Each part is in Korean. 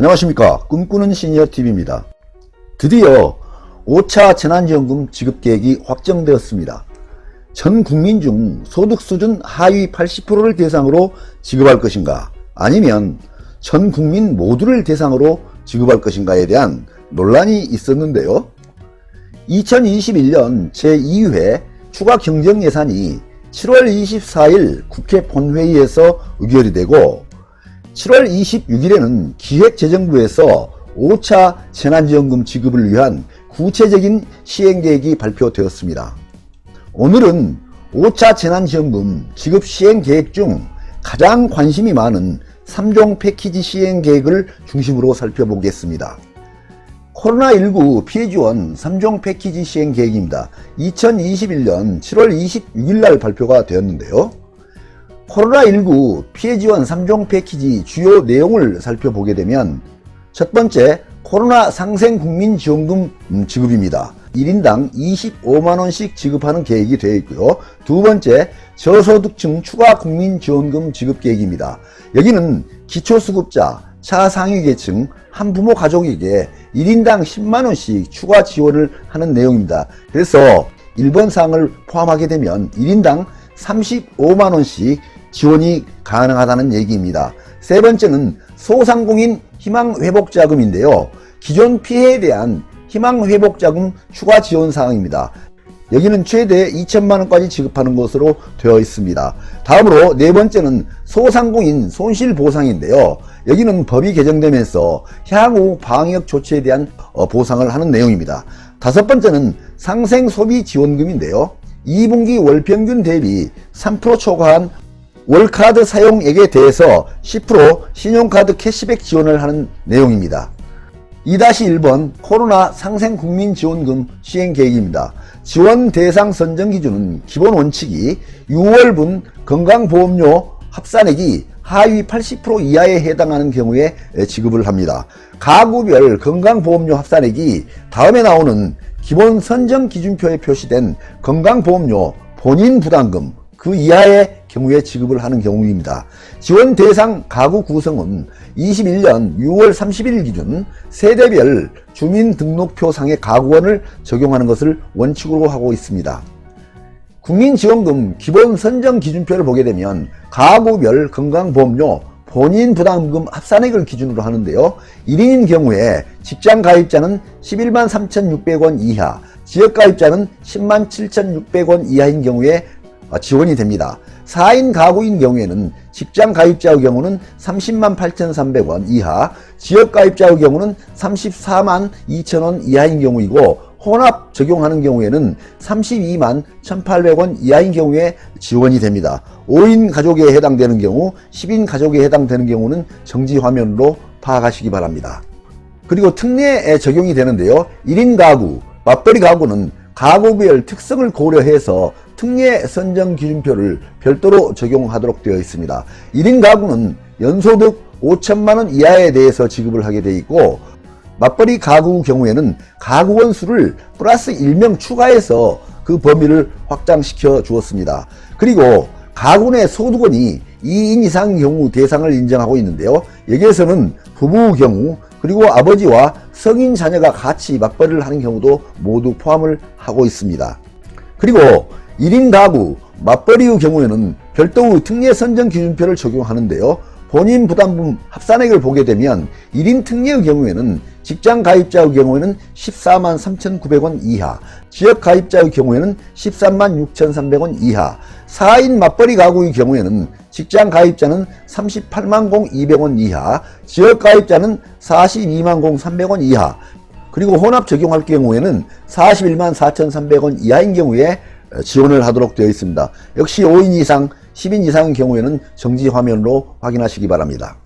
안녕하십니까. 꿈꾸는 시니어TV입니다. 드디어 5차 재난지원금 지급계획이 확정되었습니다. 전 국민 중 소득 수준 하위 80%를 대상으로 지급할 것인가, 아니면 전 국민 모두를 대상으로 지급할 것인가에 대한 논란이 있었는데요. 2021년 제2회 추가 경정예산이 7월 24일 국회 본회의에서 의결이 되고 7월 26일에는 기획재정부에서 5차 재난지원금 지급을 위한 구체적인 시행계획이 발표되었습니다. 오늘은 5차 재난지원금 지급 시행계획 중 가장 관심이 많은 3종 패키지 시행계획을 중심으로 살펴보겠습니다. 코로나19 피해지원 3종 패키지 시행계획입니다. 2021년 7월 26일 날 발표가 되었는데요. 코로나19 피해지원 3종 패키지 주요 내용을 살펴보게 되면 첫 번째, 코로나 상생국민지원금 지급입니다. 1인당 25만원씩 지급하는 계획이 되어 있고요. 두 번째, 저소득층 추가 국민지원금 지급 계획입니다. 여기는 기초수급자, 차상위계층, 한부모 가족에게 1인당 10만원씩 추가 지원을 하는 내용입니다. 그래서 1번 사항을 포함하게 되면 1인당 35만원씩 지원이 가능하다는 얘기입니다. 세 번째는 소상공인 희망회복자금인데요. 기존 피해에 대한 희망회복자금 추가 지원 사항입니다. 여기는 최대 2천만원까지 지급하는 것으로 되어 있습니다. 다음으로 네 번째는 소상공인 손실보상인데요. 여기는 법이 개정되면서 향후 방역 조치에 대한 보상을 하는 내용입니다. 다섯 번째는 상생소비지원금인데요. 2분기 월평균 대비 3% 초과한 월카드 사용액에 대해서 10% 신용카드 캐시백 지원을 하는 내용입니다. 2-1번 코로나 상생국민지원금 시행계획입니다. 지원 대상 선정 기준은 기본 원칙이 6월분 건강보험료 합산액이 하위 80% 이하에 해당하는 경우에 지급을 합니다. 가구별 건강보험료 합산액이 다음에 나오는 기본 선정 기준표에 표시된 건강보험료 본인 부담금 그 이하의 경우에 지급을 하는 경우입니다. 지원 대상 가구 구성은 21년 6월 30일 기준 세대별 주민등록표상의 가구원을 적용하는 것을 원칙으로 하고 있습니다. 국민지원금 기본 선정 기준표를 보게 되면 가구별 건강보험료 본인 부담금 합산액을 기준으로 하는데요. 1인인 경우에 직장 가입자는 11만 3,600원 이하, 지역 가입자는 10만 7,600원 이하인 경우에 지원이 됩니다. 4인 가구인 경우에는 직장 가입자의 경우는 30만 8,300원 이하, 지역 가입자의 경우는 34만 2천원 이하인 경우이고 혼합 적용하는 경우에는 32만 1,800원 이하인 경우에 지원이 됩니다. 5인 가족에 해당되는 경우, 10인 가족에 해당되는 경우는 정지 화면으로 파악하시기 바랍니다. 그리고 특례에 적용이 되는데요. 1인 가구, 맞벌이 가구는 가구별 특성을 고려해서 특례 선정 기준표를 별도로 적용하도록 되어 있습니다. 1인 가구는 연소득 5천만원 이하에 대해서 지급을 하게 되어 있고, 맞벌이 가구 경우에는 가구원 수를 플러스 1명 추가해서 그 범위를 확장시켜 주었습니다. 그리고 가구 내 소득원이 2인 이상의 경우 대상을 인정하고 있는데요. 여기에서는 부부 경우 그리고 아버지와 성인 자녀가 같이 맞벌이를 하는 경우도 모두 포함을 하고 있습니다. 그리고 1인 가구, 맞벌이의 경우에는 별도의 특례 선정 기준표를 적용하는데요. 본인 부담금 합산액을 보게 되면 1인 특례의 경우에는 직장 가입자의 경우에는 14만 3,900원 이하, 지역 가입자의 경우에는 13만 6,300원 이하, 4인 맞벌이 가구의 경우에는 직장 가입자는 38만 200원 이하, 지역 가입자는 42만 300원 이하, 그리고 혼합 적용할 경우에는 41만 4,300원 이하인 경우에 지원을 하도록 되어 있습니다. 역시 5인 이상, 10인 이상의 경우에는 정지 화면으로 확인하시기 바랍니다.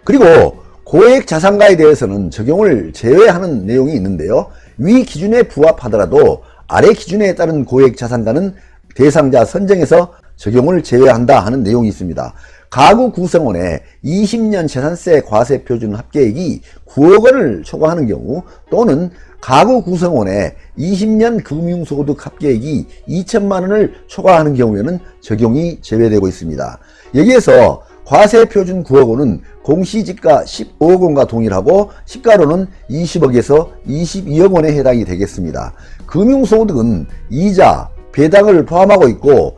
그리고 고액 자산가에 대해서는 적용을 제외하는 내용이 있는데요. 위 기준에 부합하더라도 아래 기준에 따른 고액 자산가는 대상자 선정에서 적용을 제외한다 하는 내용이 있습니다. 가구 구성원의 20년 재산세 과세 표준 합계액이 9억 원을 초과하는 경우, 또는 가구 구성원의 20년 금융소득 합계액이 2천만 원을 초과하는 경우에는 적용이 제외되고 있습니다. 여기에서 과세표준 9억 원은 공시지가 15억 원과 동일하고 시가로는 20억에서 22억 원에 해당이 되겠습니다. 금융소득은 이자, 배당을 포함하고 있고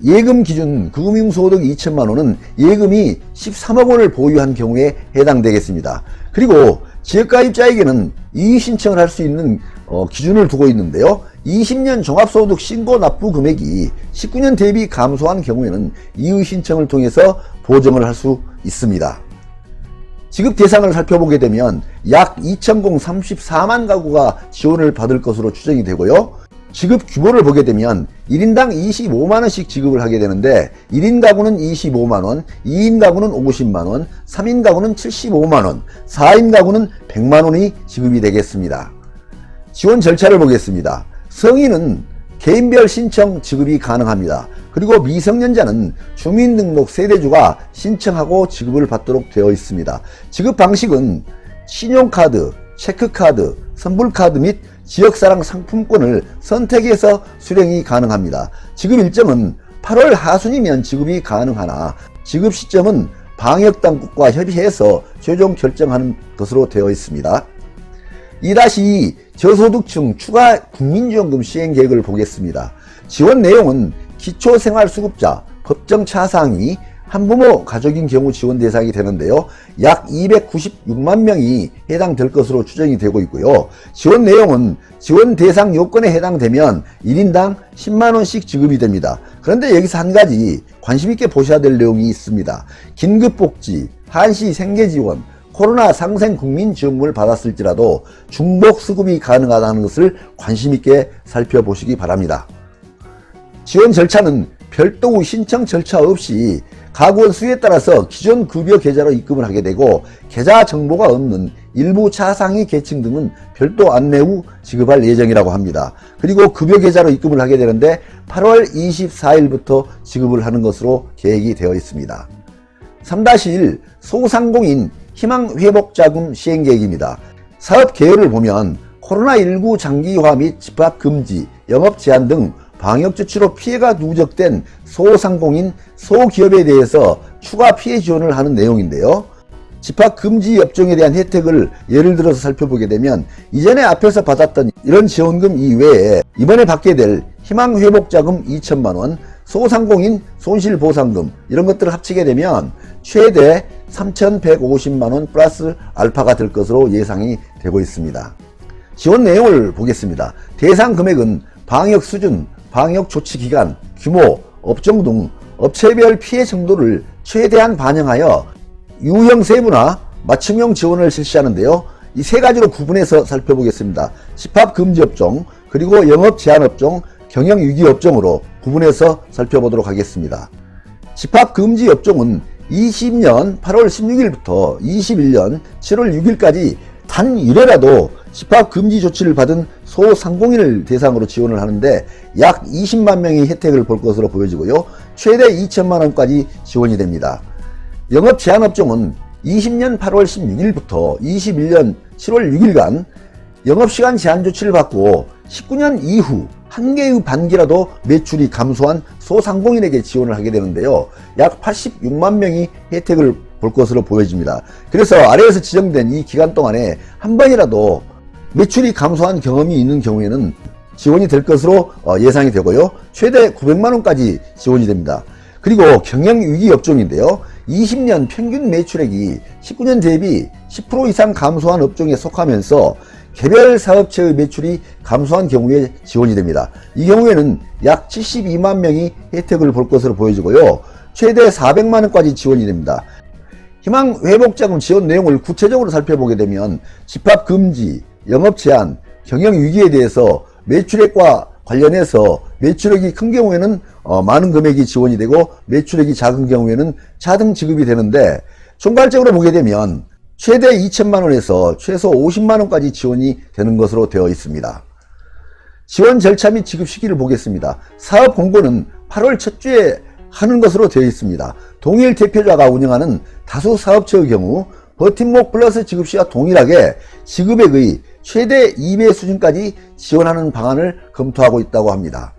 예금 기준 금융소득 2천만 원은 예금이 13억 원을 보유한 경우에 해당되겠습니다. 그리고 지역가입자에게는 이의신청을 할 수 있는 기준을 두고 있는데요. 20년 종합소득 신고 납부 금액이 19년 대비 감소한 경우에는 이의신청을 통해서 보정을 할 수 있습니다. 지급 대상을 살펴보게 되면 약 2,034만 가구가 지원을 받을 것으로 추정이 되고요. 지급 규모를 보게 되면 1인당 25만원씩 지급을 하게 되는데 1인 가구는 25만원, 2인 가구는 50만원, 3인 가구는 75만원, 4인 가구는 100만원이 지급이 되겠습니다. 지원 절차를 보겠습니다. 성인은 개인별 신청 지급이 가능합니다. 그리고 미성년자는 주민등록 세대주가 신청하고 지급을 받도록 되어 있습니다. 지급 방식은 신용카드, 체크카드, 선불카드 및 지역사랑 상품권을 선택해서 수령이 가능합니다. 지급 일정은 8월 하순이면 지급이 가능하나 지급 시점은 방역당국과 협의해서 최종 결정하는 것으로 되어 있습니다. 2-2 저소득층 추가 국민지원금 시행계획을 보겠습니다. 지원 내용은 기초생활수급자, 법정차상위, 한부모 가족인 경우 지원 대상이 되는데요. 약 296만 명이 해당될 것으로 추정이 되고 있고요. 지원 내용은 지원 대상 요건에 해당되면 1인당 10만원씩 지급이 됩니다. 그런데 여기서 한 가지 관심 있게 보셔야 될 내용이 있습니다. 긴급복지, 한시 생계지원, 코로나 상생 국민지원금을 받았을지라도 중복 수급이 가능하다는 것을 관심 있게 살펴보시기 바랍니다. 지원 절차는 별도 신청 절차 없이 가구원 수에 따라서 기존 급여 계좌로 입금을 하게 되고 계좌 정보가 없는 일부 차상위 계층 등은 별도 안내 후 지급할 예정이라고 합니다. 그리고 급여 계좌로 입금을 하게 되는데 8월 24일부터 지급을 하는 것으로 계획이 되어 있습니다. 3-1 소상공인 희망회복자금 시행계획입니다. 사업 개요를 보면 코로나19 장기화 및 집합금지, 영업 제한 등 방역조치로 피해가 누적된 소상공인, 소기업에 대해서 추가 피해 지원을 하는 내용인데요. 집합금지 업종에 대한 혜택을 예를 들어서 살펴보게 되면 이전에 앞에서 받았던 이런 지원금 이외에 이번에 받게 될 희망회복자금 2천만원, 소상공인 손실보상금 이런 것들을 합치게 되면 최대 3,150만원 플러스 알파가 될 것으로 예상이 되고 있습니다. 지원 내용을 보겠습니다. 대상 금액은 방역 수준, 방역 조치 기간, 규모, 업종 등 업체별 피해 정도를 최대한 반영하여 유형 세부나 맞춤형 지원을 실시하는데요. 이 세 가지로 구분해서 살펴보겠습니다. 집합금지 업종, 그리고 영업 제한 업종, 경영위기 업종으로 구분해서 살펴보도록 하겠습니다. 집합금지 업종은 20년 8월 16일부터 21년 7월 6일까지 단 1회라도 집합금지 조치를 받은 소상공인을 대상으로 지원을 하는데 약 20만 명이 혜택을 볼 것으로 보여지고요. 최대 2천만원까지 지원이 됩니다. 영업 제한 업종은 20년 8월 16일부터 21년 7월 6일간 영업시간 제한 조치를 받고 19년 이후 한 개의 반기라도 매출이 감소한 소상공인에게 지원을 하게 되는데요. 약 86만 명이 혜택을 볼 것으로 보여집니다. 그래서 아래에서 지정된 이 기간 동안에 한 번이라도 매출이 감소한 경험이 있는 경우에는 지원이 될 것으로 예상이 되고요. 최대 900만원까지 지원이 됩니다. 그리고 경영위기 업종인데요. 20년 평균 매출액이 19년 대비 10% 이상 감소한 업종에 속하면서 개별 사업체의 매출이 감소한 경우에 지원이 됩니다. 이 경우에는 약 72만 명이 혜택을 볼 것으로 보여지고요. 최대 400만원까지 지원이 됩니다. 희망회복자금 지원 내용을 구체적으로 살펴보게 되면 집합금지, 영업제한, 경영위기에 대해서 매출액과 관련해서 매출액이 큰 경우에는 많은 금액이 지원이 되고 매출액이 작은 경우에는 차등 지급이 되는데 총괄적으로 보게 되면 최대 2천만원에서 최소 50만원까지 지원이 되는 것으로 되어 있습니다. 지원 절차 및 지급 시기를 보겠습니다. 사업 공고는 8월 첫 주에 하는 것으로 되어 있습니다. 동일 대표자가 운영하는 다수 사업체의 경우 버팀목 플러스 지급 시와 동일하게 지급액의 최대 2배 수준까지 지원하는 방안을 검토하고 있다고 합니다.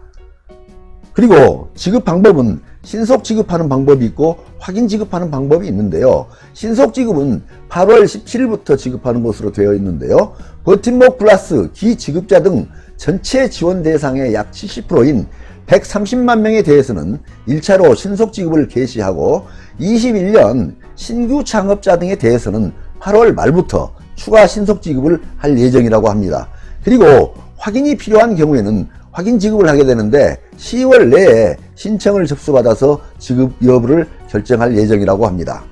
그리고 지급 방법은 신속 지급하는 방법이 있고 확인 지급하는 방법이 있는데요. 신속 지급은 8월 17일부터 지급하는 것으로 되어 있는데요. 버팀목 플러스 기지급자 등 전체 지원 대상의 약 70%인 130만 명에 대해서는 1차로 신속 지급을 개시하고 21년 신규 창업자 등에 대해서는 8월 말부터 추가 신속 지급을 할 예정이라고 합니다. 그리고 확인이 필요한 경우에는 확인 지급을 하게 되는데 10월 내에 신청을 접수받아서 지급 여부를 결정할 예정이라고 합니다.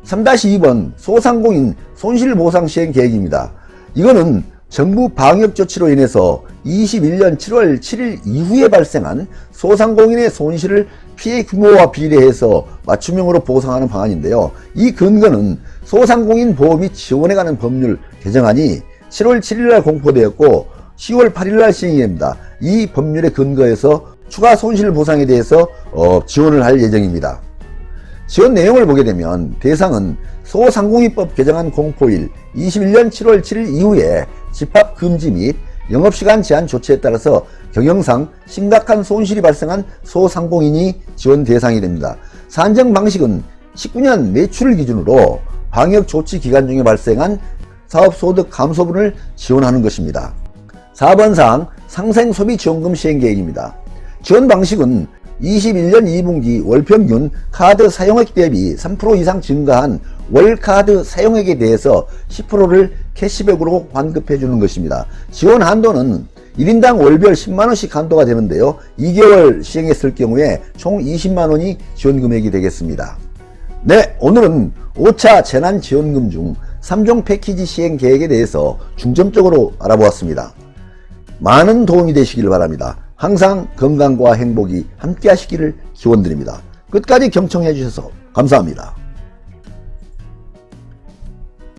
3-2번 소상공인 손실보상 시행 계획입니다. 이거는 정부 방역 조치로 인해서 21년 7월 7일 이후에 발생한 소상공인의 손실을 피해 규모와 비례해서 맞춤형으로 보상하는 방안인데요. 이 근거는 소상공인 보험이 지원해가는 법률 개정안이 7월 7일날 공포되었고 10월 8일날 시행이 됩니다. 이 법률에 근거해서 추가 손실 보상에 대해서 지원을 할 예정입니다. 지원 내용을 보게 되면 대상은 소상공인법 개정안 공포일 21년 7월 7일 이후에 집합 금지 및 영업시간 제한 조치에 따라서 경영상 심각한 손실이 발생한 소상공인이 지원 대상이 됩니다. 산정 방식은 19년 매출을 기준으로 방역 조치 기간 중에 발생한 사업소득 감소분을 지원하는 것입니다. 4번 사항 상생소비지원금 시행계획입니다. 지원 방식은 21년 2분기 월평균 카드 사용액 대비 3% 이상 증가한 월카드 사용액에 대해서 10%를 캐시백으로 환급해 주는 것입니다. 지원 한도는 1인당 월별 10만원씩 한도가 되는데요. 2개월 시행했을 경우에 총 20만원이 지원 금액이 되겠습니다. 네, 오늘은 5차 재난지원금 중 3종 패키지 시행 계획에 대해서 중점적으로 알아보았습니다. 많은 도움이 되시길 바랍니다. 항상 건강과 행복이 함께 하시기를 기원드립니다. 끝까지 경청해 주셔서 감사합니다.